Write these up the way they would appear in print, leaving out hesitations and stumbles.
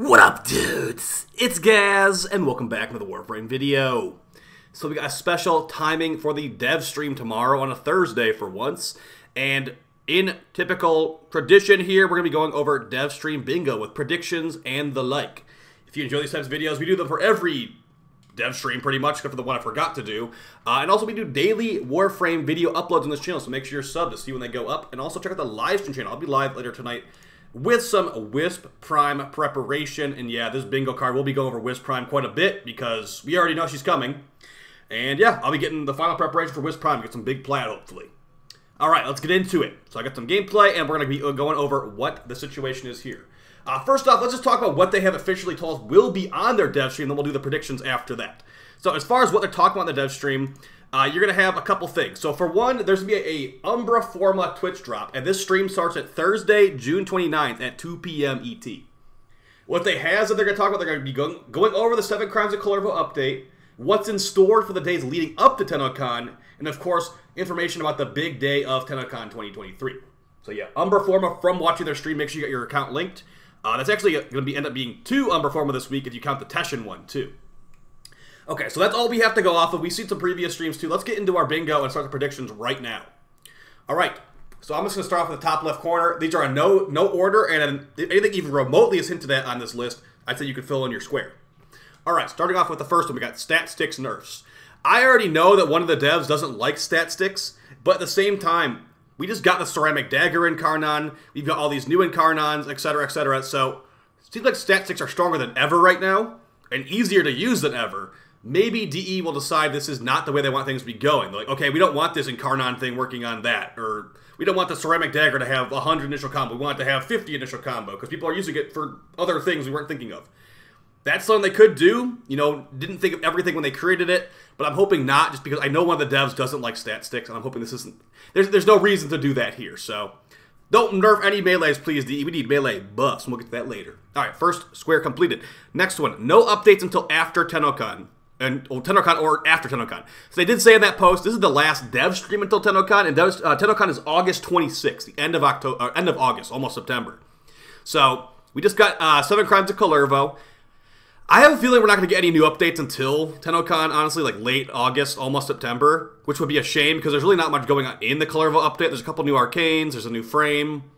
What up, dudes? It's Gaz, and welcome back to the WARFRAME video. So we got a special timing for the dev stream tomorrow on a Thursday for once, and in typical tradition here, we're going to be going over Devstream bingo with predictions and the like. If you enjoy these types of videos, we do them for every dev stream pretty much, except for the one I forgot to do. And also we do daily WARFRAME video uploads on this channel, so make sure you're subbed to see when they go up. And also check out the live stream channel. I'll be live later tonight with some Wisp Prime preparation. And yeah, this bingo card, we'll be going over Wisp Prime quite a bit because we already know she's coming. And yeah, I'll be getting the final preparation for Wisp Prime, get some big plat hopefully. Alright, let's get into it. So I got some gameplay, and we're going to be going over what the situation is here. First off, let's just talk about what they have officially told us will be on their dev stream, then we'll do the predictions after that. So as far as what they're talking about in the dev stream, you're going to have a couple things. So for one, there's going to be a Umbra Forma Twitch drop, and this stream starts at Thursday, June 29th at 2 p.m. ET. What they have that they're going to talk about, they're going to be going over the 7 Crimes of Kullervo update, what's in store for the days leading up to Tennocon, and of course, information about the big day of Tennocon 2023. So yeah, Umbra Forma, from watching their stream, make sure you get your account linked. That's actually going to end up being 2 Umbra Forma this week if you count the Teshin one too. Okay, so that's all we have to go off of. We've seen some previous streams too. Let's get into our bingo and start the predictions right now. Alright, so I'm just going to start off with the top left corner. These are in no order, and anything even remotely is hinted at on this list, I'd say you could fill in your square. Alright, starting off with the first one, we got stat sticks nerfs. I already know that one of the devs doesn't like stat sticks, but at the same time, we just got the ceramic dagger Incarnon, we've got all these new Incarnons, etc., etc., so it seems like stat sticks are stronger than ever right now, and easier to use than ever. Maybe DE will decide this is not the way they want things to be going. They're like, okay, we don't want this Incarnon thing working on that, or we don't want the ceramic dagger to have 100 initial combo, we want it to have 50 initial combo, because people are using it for other things we weren't thinking of. That's something they could do, you know, didn't think of everything when they created it, but I'm hoping not, just because I know one of the devs doesn't like stat sticks, and I'm hoping this isn't, there's no reason to do that here, so don't nerf any melees, please, DE. We need melee buffs, and we'll get to that later. Alright, first square completed. Next one, no updates until after Tennocon. Tennocon or after Tennocon. So they did say in that post, this is the last dev stream until Tennocon, and Tennocon is August 26th, the end of August, almost September. So we just got 7 Crimes of Kullervo. I have a feeling we're not going to get any new updates until Tennocon, honestly, like late August, almost September, which would be a shame because there's really not much going on in the Kullervo update. There's a couple new arcanes, there's a new frame,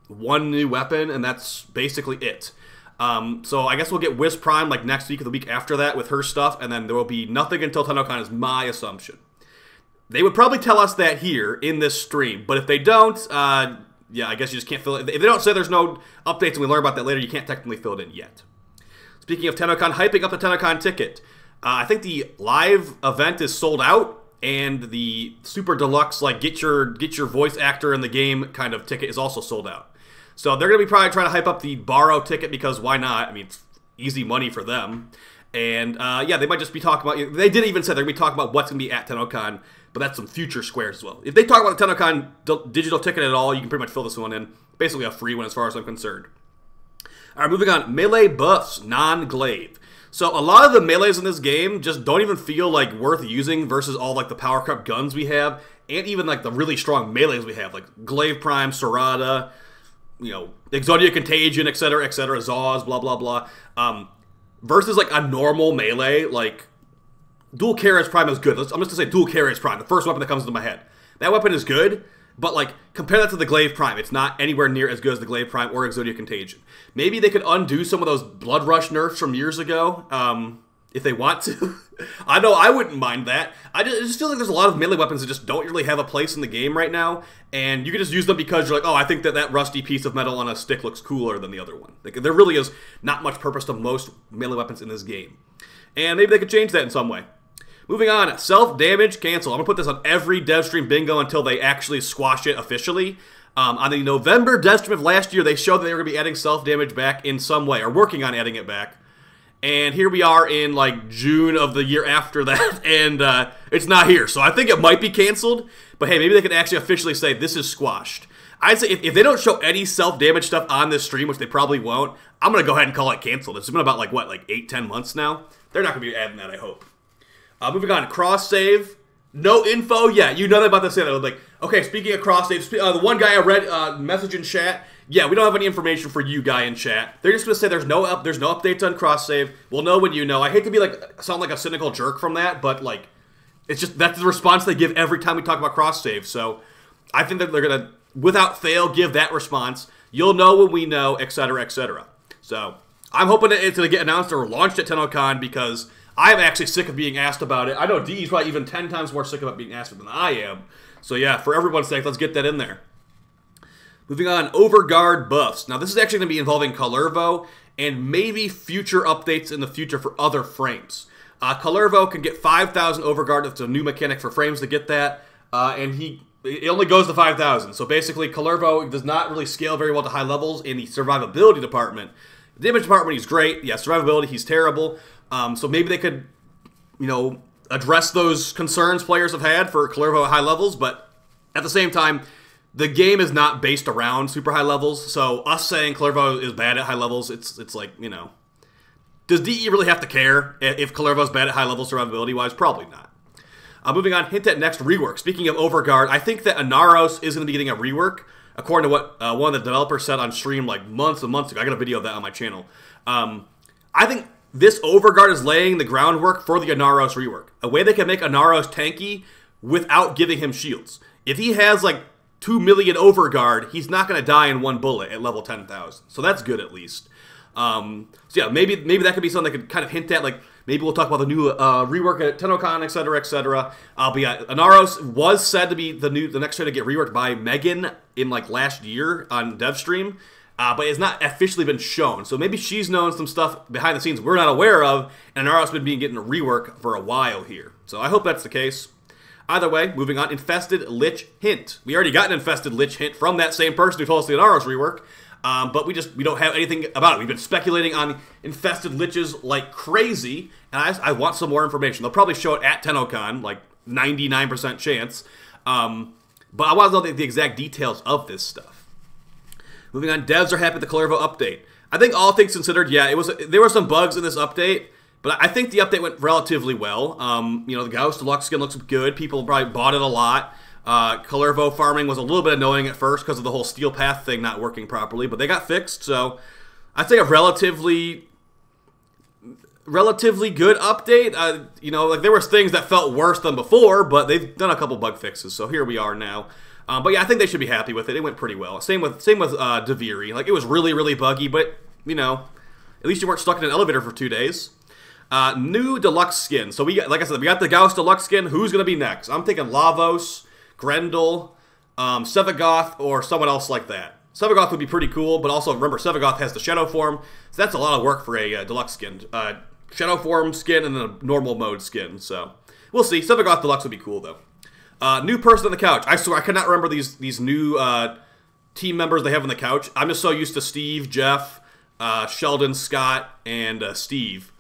1 new weapon, and that's basically it. So I guess we'll get Wisp Prime like next week or the week after that with her stuff, and then there will be nothing until Tennocon is my assumption. They would probably tell us that here in this stream, but if they don't, yeah, I guess you just can't fill it. If they don't say there's no updates and we learn about that later, you can't technically fill it in yet. Speaking of Tennocon, hyping up the Tennocon ticket. I think the live event is sold out, and the super deluxe, like get your voice actor in the game kind of ticket is also sold out. So they're going to be probably trying to hype up the borrow ticket because why not? I mean, it's easy money for them. And yeah, they might just be talking about, they did even say they're going to be talking about what's going to be at Tennocon, but that's some future squares as well. If they talk about the Tennocon digital ticket at all, you can pretty much fill this one in. Basically a free one as far as I'm concerned. Alright, moving on. Melee buffs, non-glaive. So a lot of the melees in this game just don't even feel like worth using versus all like the power crept guns we have, and even like the really strong melees we have, like Glaive Prime, Serrata, you know, Exodia Contagion, etc., Zaws, blah, blah, blah. Versus like a normal melee, like Dual Carriage Prime is good. I'm just going to say Dual Carriage Prime, the first weapon that comes into my head. That weapon is good. But, like, compare that to the Glaive Prime. It's not anywhere near as good as the Glaive Prime or Exodia Contagion. Maybe they could undo some of those Blood Rush nerfs from years ago, if they want to. I know I wouldn't mind that. I just feel like there's a lot of melee weapons that just don't really have a place in the game right now, and you can just use them because you're like, oh, I think that rusty piece of metal on a stick looks cooler than the other one. Like, there really is not much purpose to most melee weapons in this game. And maybe they could change that in some way. Moving on, self-damage cancel. I'm going to put this on every Devstream bingo until they actually squash it officially. On the November Devstream of last year, they showed that they were going to be adding self-damage back in some way, or working on adding it back. And here we are in, like, June of the year after that, and it's not here. So I think it might be canceled, but hey, maybe they can actually officially say this is squashed. I'd say if they don't show any self-damage stuff on this stream, which they probably won't, I'm going to go ahead and call it canceled. It's been about, like, what, like 8-10 months now? They're not going to be adding that, I hope. Moving on, cross save, no info yet. You know they're about to say that. Like, okay, speaking of cross save, the one guy I read message in chat, yeah, we don't have any information for you, guy in chat. They're just gonna say there's no updates on cross save. We'll know when you know. I hate to be like sound like a cynical jerk from that, but like it's just that's the response they give every time we talk about cross save. So I think that they're gonna without fail give that response. You'll know when we know, etc., etc. So I'm hoping that it's gonna get announced or launched at Tennocon because I'm actually sick of being asked about it. I know D's probably even 10 times more sick of being asked than I am. So yeah, for everyone's sake, let's get that in there. Moving on, Overguard buffs. Now this is actually going to be involving Kullervo and maybe future updates in the future for other frames. Kullervo can get 5,000 Overguard. It's a new mechanic for frames to get that. And it only goes to 5,000. So basically, Kullervo does not really scale very well to high levels in the survivability department. The damage department, he's great. Yeah, survivability, he's terrible. So maybe they could, you know, address those concerns players have had for Kullervo at high levels. But at the same time, the game is not based around super high levels. So us saying Kullervo is bad at high levels, it's like, you know, does DE really have to care if Kullervo's bad at high levels survivability-wise? Probably not. Moving on, hint at next rework. Speaking of Overguard, I think that Inaros is going to be getting a rework, according to what one of the developers said on stream like months and months ago. I got a video of that on my channel. I think this Overguard is laying the groundwork for the Inaros rework. A way they can make Inaros tanky without giving him shields. If he has like 2 million Overguard, he's not going to die in one bullet at level 10,000. So that's good at least. So yeah, maybe that could be something that could kind of hint at, like, maybe we'll talk about the new rework at Tennocon, etc., etc. But yeah, Inaros was said to be the next trait to get reworked by Megan in like last year on Devstream, but it's not officially been shown. So maybe she's known some stuff behind the scenes we're not aware of, and Inaros has been getting a rework for a while here. So I hope that's the case. Either way, moving on, Infested Lich hint. We already got an Infested Lich hint from that same person who told us the Inaros rework. But we don't have anything about it. We've been speculating on infested liches like crazy, and I want some more information. They'll probably show it at Tennocon, like 99% chance. But I want to know the exact details of this stuff. Moving on, devs are happy with the Kullervo update. I think all things considered, yeah, there were some bugs in this update, but I think the update went relatively well. You know, the Gauss Deluxe skin looks good. People probably bought it a lot. Kullervo farming was a little bit annoying at first because of the whole steel path thing not working properly, but they got fixed, so I'd say a relatively good update. You know, like there was things that felt worse than before, but they've done a couple bug fixes, so here we are now. But yeah, I think they should be happy with it. It went pretty well. Same with Duviri. Like it was really, really buggy, but you know, at least you weren't stuck in an elevator for 2 days. New deluxe skin. So we got, like I said, we got the Gauss deluxe skin. Who's gonna be next? I'm thinking Lavos, Grendel, Sevagoth, or someone else like that. Sevagoth would be pretty cool, but also remember Sevagoth has the Shadow Form, so that's a lot of work for a deluxe skin. Shadow Form skin and then a normal mode skin, so we'll see. Sevagoth Deluxe would be cool, though. New person on the couch. I swear, I cannot remember these new team members they have on the couch. I'm just so used to Steve, Jeff, Sheldon, Scott, and Steve.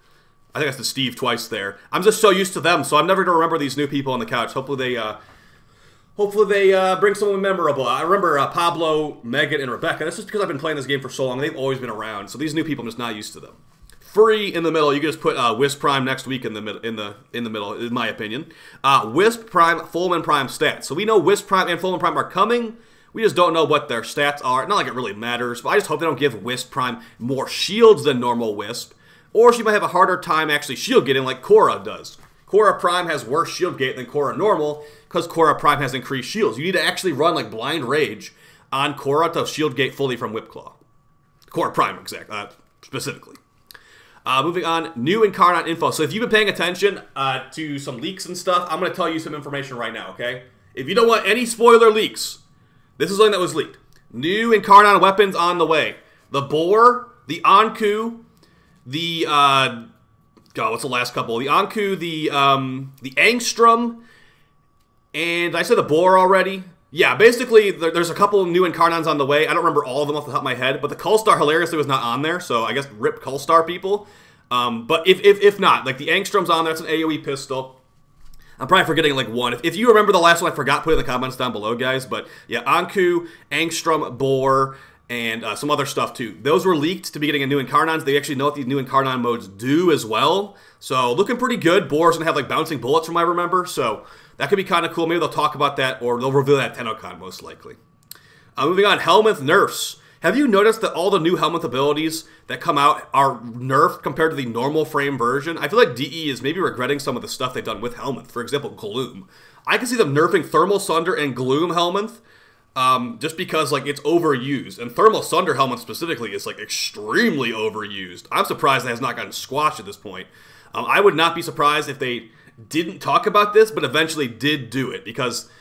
I think that's the Steve twice there. I'm just so used to them, so I'm never going to remember these new people on the couch. Hopefully they bring someone memorable. I remember Pablo, Megan, and Rebecca. That's just because I've been playing this game for so long. They've always been around. So these new people, I'm just not used to them. Free in the middle. You can just put Wisp Prime next week in the middle, in my opinion. Wisp Prime, Fullman Prime stats. So we know Wisp Prime and Fullman Prime are coming. We just don't know what their stats are. Not like it really matters, but I just hope they don't give Wisp Prime more shields than normal Wisp. Or she might have a harder time actually shield getting like Korra does. Korra Prime has worse shield gate than Korra Normal because Korra Prime has increased shields. You need to actually run like Blind Rage on Korra to shield gate fully from Whipclaw. Korra Prime, specifically. Moving on, new Incarnate info. So if you've been paying attention to some leaks and stuff, I'm going to tell you some information right now, okay? If you don't want any spoiler leaks, this is something that was leaked. New Incarnate weapons on the way. The Boar, the Anku, the... God, what's the last couple? The Anku, the Angstrom, and I said the Boar already. Yeah, basically, there's a couple new Incarnons on the way. I don't remember all of them off the top of my head, but the Cullstar hilariously was not on there, so I guess rip Cullstar people. But if not, like the Angstrom's on there, it's an AoE pistol. I'm probably forgetting like one. If you remember the last one I forgot, put it in the comments down below, guys. But yeah, Anku, Angstrom, Boar, and some other stuff too. Those were leaked to be getting a new Incarnons. They actually know what these new Incarnon modes do as well. So looking pretty good. Boar's gonna have like bouncing bullets from what I remember. So that could be kind of cool. Maybe they'll talk about that or they'll reveal that at Tennocon most likely. Moving on, Helminth nerfs. Have you noticed that all the new helmet abilities that come out are nerfed compared to the normal frame version? I feel like DE is maybe regretting some of the stuff they've done with Helminth. For example, Gloom. I can see them nerfing Thermal Sunder and Gloom Helminth just because like it's overused. And Thermal Sunder Helminth specifically is like extremely overused. I'm surprised that has not gotten squashed at this point. I would not be surprised if they didn't talk about this, but eventually did do it because...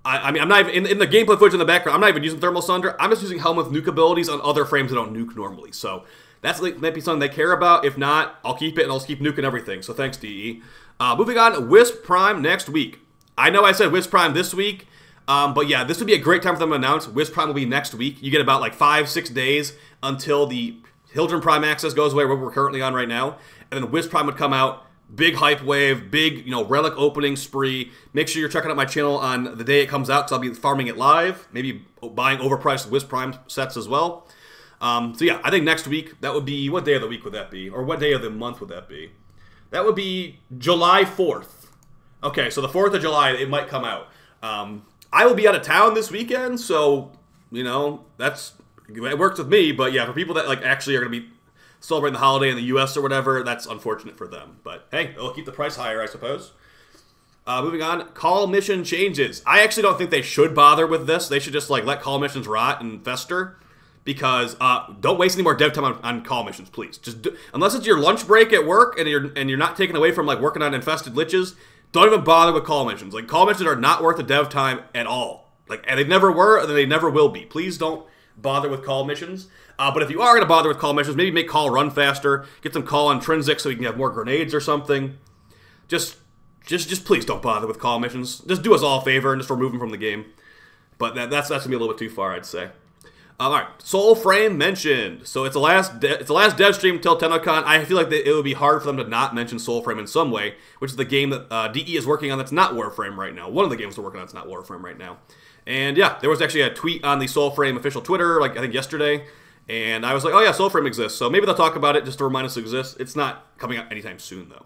I mean, I'm not even, in the gameplay footage in the background, I'm not even using Thermal Sunder. I'm just using Helminth nuke abilities on other frames that don't nuke normally. So that's might be something they care about. If not, I'll keep it and I'll just keep nuking everything. So thanks, DE. Moving on, Wisp Prime next week. I know I said Wisp Prime this week, but yeah, this would be a great time for them to announce. Wisp Prime will be next week. You get about like 5-6 days until the Hildren Prime access goes away, where we're currently on right now. And then Wisp Prime would come out. Big hype wave, big, relic opening spree. Make sure you're checking out my channel on the day it comes out because I'll be farming it live. Maybe buying overpriced Wisp Prime sets as well. So yeah, I think next week, that would be, what day of the week would that be? Or what day of the month would that be? That would be July 4th. Okay, so the 4th of July, it might come out. I will be out of town this weekend, so, it works with me. But yeah, for people that actually are going to be celebrating the holiday in the U.S. or whatever, that's unfortunate for them. But hey, it'll keep the price higher, I suppose. Moving on, call mission changes. I actually don't think they should bother with this. They should just let call missions rot and fester, because don't waste any more dev time on call missions, please. Just unless it's your lunch break at work and you're not taken away from working on infested liches, don't even bother with call missions. Call missions are not worth the dev time at all. And they never were, and they never will be. Please don't bother with call missions. But if you are going to bother with call missions, maybe make call run faster, get some call intrinsic so you can have more grenades or something. Just please don't bother with call missions. Just do us all a favor and just remove them from the game. But that's going to be a little bit too far, I'd say. All right, WARFRAME mentioned. So it's the last dev stream till Tennocon. I feel like it would be hard for them to not mention WARFRAME in some way, which is the game that DE is working on that's not WARFRAME right now. One of the games they're working on that's not WARFRAME right now. And yeah, there was actually a tweet on the WARFRAME official Twitter, I think yesterday. And I was like, oh yeah, WARFRAME exists. So maybe they'll talk about it just to remind us it exists. It's not coming out anytime soon, though.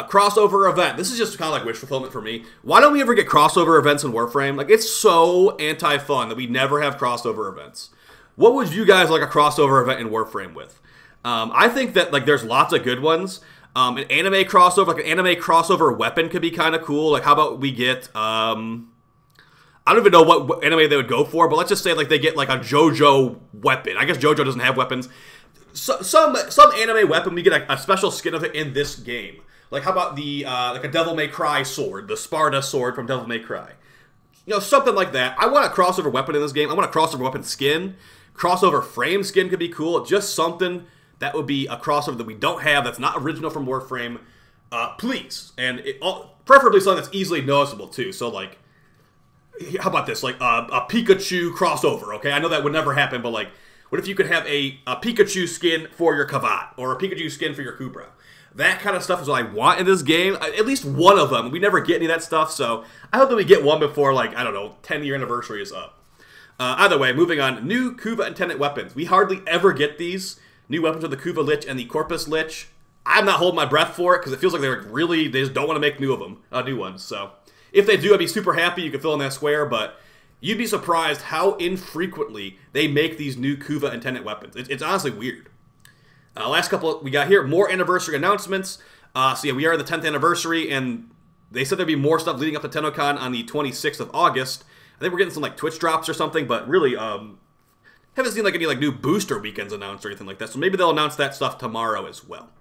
Crossover event. This is just kind of wish fulfillment for me. Why don't we ever get crossover events in WARFRAME? It's so anti-fun that we never have crossover events. What would you guys like a crossover event in WARFRAME with? I think that there's lots of good ones. An anime crossover, an anime crossover weapon could be kind of cool. How about we get... I don't even know what anime they would go for, but let's just say they get a JoJo weapon. I guess JoJo doesn't have weapons. So, some anime weapon, we get a special skin of it in this game. How about the a Devil May Cry sword, the Sparta sword from Devil May Cry. Something like that. I want a crossover weapon in this game. I want a crossover weapon skin. Crossover frame skin could be cool. Just something that would be a crossover that we don't have, that's not original from WARFRAME. Please. And preferably something that's easily noticeable too. So how about this? A Pikachu crossover, okay? I know that would never happen, but what if you could have a Pikachu skin for your Kavat, or a Pikachu skin for your Kubra? That kind of stuff is what I want in this game. At least one of them. We never get any of that stuff, so I hope that we get one before, I don't know, 10-year anniversary is up. Either way, moving on. New Kuva and Tenet weapons. We hardly ever get these. New weapons of the Kuva Lich and the Corpus Lich. I'm not holding my breath for it, because it feels like they just don't want to make new ones, so... If they do, I'd be super happy. You can fill in that square, but you'd be surprised how infrequently they make these new Kuva and Tenet weapons. It's honestly weird. Last couple we got here, more anniversary announcements. So yeah, we are in the 10th anniversary, and they said there'd be more stuff leading up to Tennocon on the 26th of August. I think we're getting some Twitch drops or something, but really haven't seen any new booster weekends announced or anything like that. So maybe they'll announce that stuff tomorrow as well.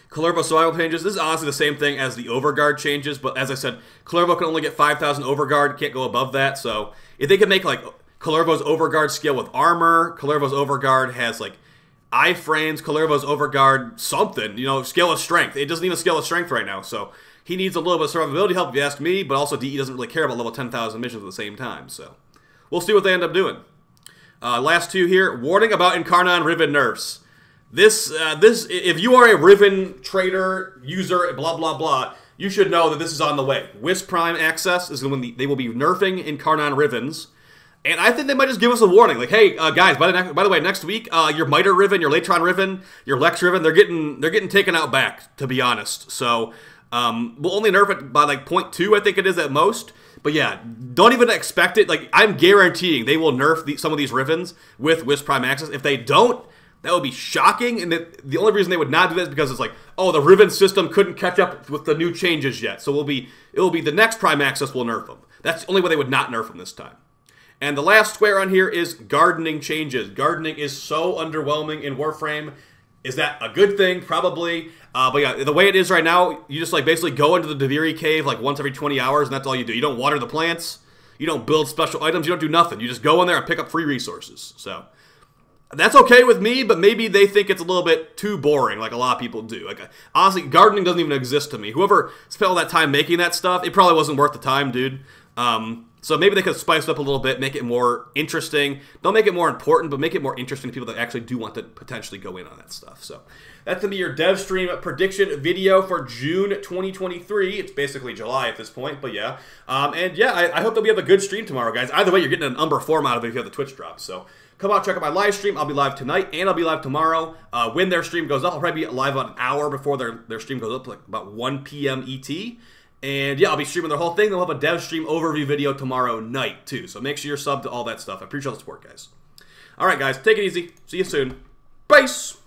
Kalervo survival changes. This is honestly the same thing as the Overguard changes, but as I said, Kalervo can only get 5,000 Overguard, can't go above that, so if they could make Kalervo's Overguard scale with armor, Kalervo's Overguard has iframes, Kalervo's Overguard something, scale of strength. It doesn't even scale of strength right now, so he needs a little bit of survivability help if you ask me, but also DE doesn't really care about level 10,000 missions at the same time, so we'll see what they end up doing. Last two here, warning about Incarnon Riven nerfs. This, if you are a Riven trader, user, blah, blah, blah, you should know that this is on the way. Wisp Prime access is when they will be nerfing Incarnon Rivens. And I think they might just give us a warning. Hey, guys, by the way, next week, your Miter Riven, your Latron Riven, your Lex Riven, they're getting taken out back, to be honest. So, we'll only nerf it by 0.2, I think it is at most. But yeah, don't even expect it. Like, I'm guaranteeing they will nerf some of these Rivens with Wisp Prime Access. If they don't, that would be shocking. And the only reason they would not do that is because it's like, oh, the Riven system couldn't catch up with the new changes yet. So it will be the next Prime Access will nerf them. That's the only way they would not nerf them this time. And the last square on here is gardening changes. Gardening is so underwhelming in Warframe. Is that a good thing? Probably. But yeah, the way it is right now, you just like basically go into the Duviri cave like once every 20 hours, and that's all you do. You don't water the plants. You don't build special items. You don't do nothing. You just go in there and pick up free resources. So that's okay with me, but maybe they think it's a little bit too boring, like a lot of people do. Like, honestly, gardening doesn't even exist to me. Whoever spent all that time making that stuff, it probably wasn't worth the time, dude. So maybe they could spice it up a little bit, make it more interesting. Don't make it more important, but make it more interesting to people that actually do want to potentially go in on that stuff. So that's going to be your Devstream prediction video for June 2023. It's basically July at this point, but yeah. And yeah, I hope that we have a good stream tomorrow, guys. Either way, you're getting an Umber form out of it if you have the Twitch drop. So come out, check out my live stream. I'll be live tonight, and I'll be live tomorrow. When their stream goes up, I'll probably be live about an hour before their stream goes up, like about 1 p.m. ET. And yeah, I'll be streaming their whole thing. They'll have a Devstream overview video tomorrow night, too. So make sure you're subbed to all that stuff. I appreciate all the support, guys. All right, guys, take it easy. See you soon. Peace!